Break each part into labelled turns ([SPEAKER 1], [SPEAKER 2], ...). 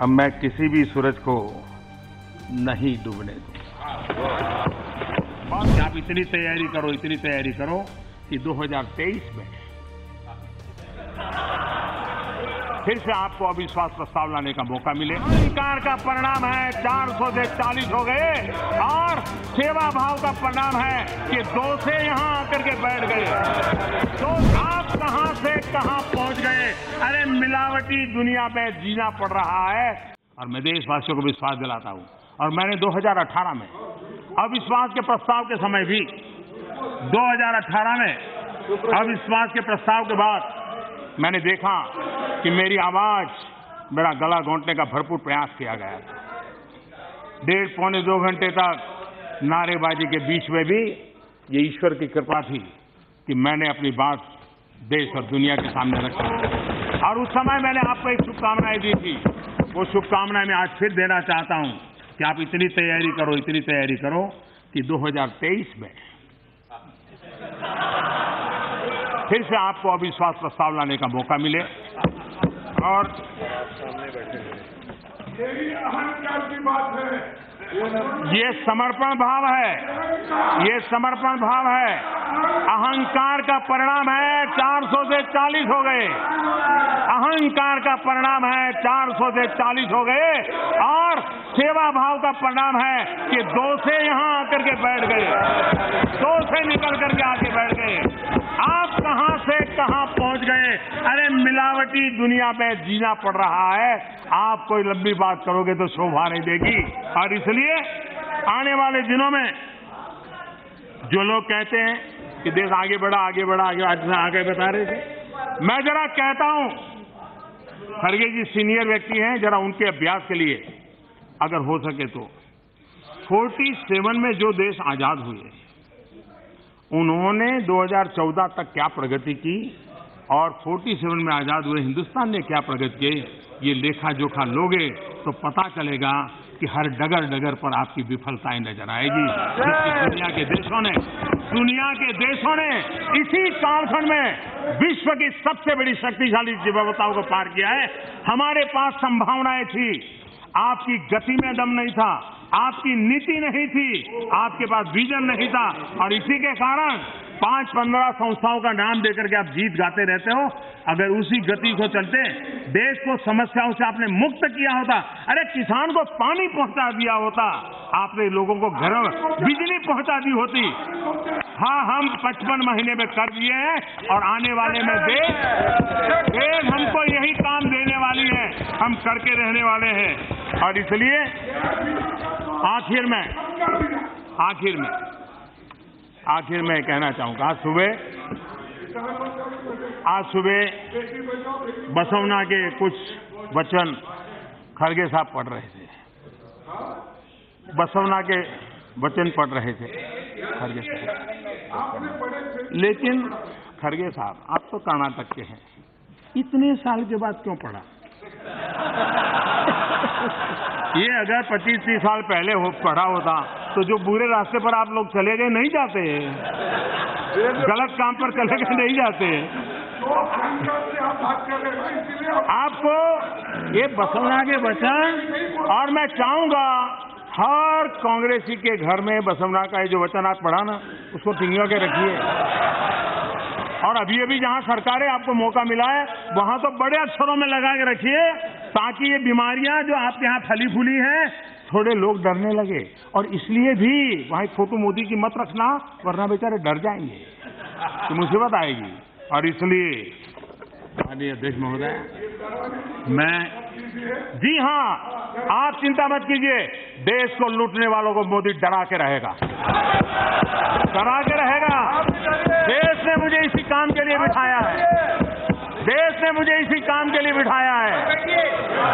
[SPEAKER 1] अब मैं किसी भी सूरज को नहीं डूबने दूंगा। आप इतनी तैयारी करो कि 2023 में फिर से आपको अविश्वास प्रस्ताव लाने का मौका मिले। अहंकार का परिणाम है 400 से 40 हो गए और सेवा भाव का परिणाम है कि 2 से यहां आकर के बैठ गए। तो आप कहां से कहां पहुंच गए। अरे मिलावटी दुनिया में जीना पड़ रहा है। और मैं देशवासियों को विश्वास दिलाता हूं। और मैंने 2018 में अविश्वास के प्रस्ताव के समय भी 2018 में अविश्वास के प्रस्ताव के बाद मैंने देखा कि मेरी आवाज, मेरा गला घोंटने का भरपूर प्रयास किया गया। 1.5 पौने 2 घंटे तक नारेबाजी के बीच में भी ये ईश्वर की कृपा थी कि मैंने अपनी बात देश और दुनिया के सामने रखी। और उस समय मैंने आपको एक शुभकामनाएं दी थी। वो शुभकामनाएं मैं आज फिर देना चाहता हूं कि आप इतनी तैयारी करो कि 2023 में फिर से आपको अविश्वास प्रस्ताव लाने का मौका मिले। और
[SPEAKER 2] अहंकार की बात है,
[SPEAKER 1] ये समर्पण भाव है। अहंकार का परिणाम है 400 से 40 हो गए। अहंकार का परिणाम है 400 से 40 हो गए और सेवा भाव का परिणाम है कि 2 से यहां आकर के बैठ गए। 2 से निकल करके आके बैठ गए। आप कहां से कहां पहुंच गए। अरे मिलावटी दुनिया में जीना पड़ रहा है। आप कोई लंबी बात करोगे तो शोभा नहीं देगी। और इसलिए आने वाले दिनों में जो लोग कहते हैं कि देश आगे बढ़ा आगे बता रहे थे, मैं जरा कहता हूं, खड़गे जी सीनियर व्यक्ति हैं, जरा उनके अभ्यास के लिए अगर हो सके तो 47 में जो देश आजाद हुए उन्होंने 2014 तक क्या प्रगति की और 47 में आजाद हुए हिंदुस्तान ने क्या प्रगति की, ये लेखा जोखा लोगे तो पता चलेगा कि हर डगर पर आपकी विफलताएं नजर आएगी। दुनिया के देशों ने इसी कालखंड में विश्व की सबसे बड़ी शक्तिशाली विविधताओं को पार किया है। हमारे पास संभावनाएं थी, आपकी गति में दम नहीं था, आपकी नीति नहीं थी, आपके पास विजन नहीं था। और इसी के कारण 5-15 संस्थाओं का नाम देकर के आप जीत गाते रहते हो। अगर उसी गति को चलते देश को समस्याओं से आपने मुक्त किया होता, अरे किसान को पानी पहुंचा दिया होता, आपने लोगों को घर बिजली पहुंचा दी होती। हाँ, हम 55 महीने में कर दिए हैं और आने वाले में देश हमको यही काम देने वाली है। हम करके रहने वाले हैं। और इसलिए आखिर में कहना चाहूंगा, आज सुबह बसवना के कुछ वचन खड़गे साहब पढ़ रहे थे। बसवना के वचन पढ़ रहे थे खड़गे साहब। लेकिन खड़गे साहब, आप तो कर्नाटक के हैं, इतने साल के बाद क्यों पढ़ा? ये अगर 25-30 साल पहले पढ़ा होता तो जो बुरे रास्ते पर आप लोग चले गए नहीं जाते, गलत काम पर चले गए नहीं जाते। आपको ये बसवना के वचन, और मैं चाहूंगा हर कांग्रेसी के घर में बसवना का ये जो वचन आप पढ़ा ना, उसको टिंगा के रखिए। और अभी जहां सरकारें आपको मौका मिला है वहां तो बड़े अक्षरों में लगा के रखिए, ताकि ये बीमारियां जो आपके यहाँ फली फूली हैं थोड़े लोग डरने लगे। और इसलिए भी वहां फोटो मोदी की मत रखना, वरना बेचारे डर जाएंगे तो मुसीबत आएगी। और इसलिए माननीय अध्यक्ष महोदय, जी हाँ, आप चिंता मत कीजिए, देश को लूटने वालों को मोदी डरा के रहेगा। देश ने मुझे इसी काम के लिए बिठाया है।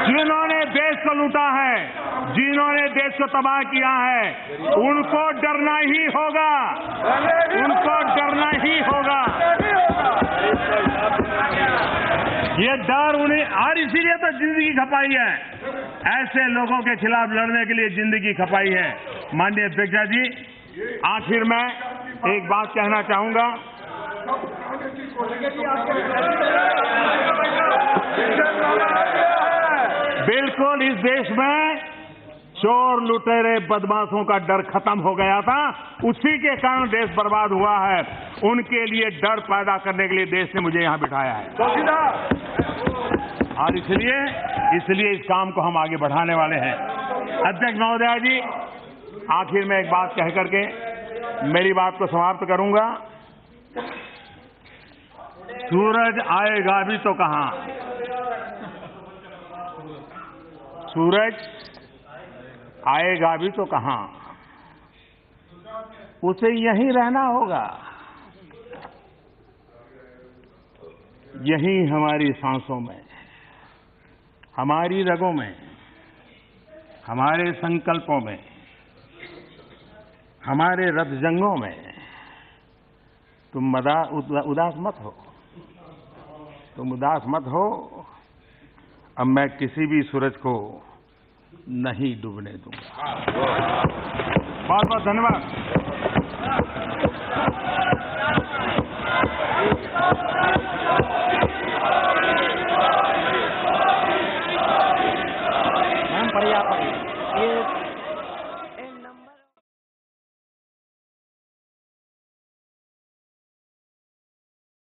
[SPEAKER 1] जिन्होंने देश को लूटा है, जिन्होंने देश को तबाह किया है, उनको डरना ही होगा। ये डर उन्हें, और इसीलिए तो जिंदगी खपाई है। ऐसे लोगों के खिलाफ लड़ने के लिए जिंदगी खपाई है। माननीय अध्यक्ष जी, आखिर में एक बात कहना चाहूंगा। बिल्कुल इस देश में चोर लुटेरे बदमाशों का डर खत्म हो गया था, उसी के कारण देश बर्बाद हुआ है। उनके लिए डर पैदा करने के लिए देश ने मुझे यहां बिठाया है और इसलिए इस काम को हम आगे बढ़ाने वाले हैं। अध्यक्ष महोदया जी, आखिर में एक बात कह करके मेरी बात को समाप्त करूंगा। सूरज आएगा भी तो कहां, सूरज आएगा भी तो कहां, उसे यहीं रहना होगा। यहीं हमारी सांसों में, हमारी रगों में, हमारे संकल्पों में, हमारे रथ-जंगों में। तुम उदास मत हो, तुम उदास मत हो। अब मैं किसी भी सूरज को नहीं डूबने दूंगा। बहुत बहुत धन्यवाद।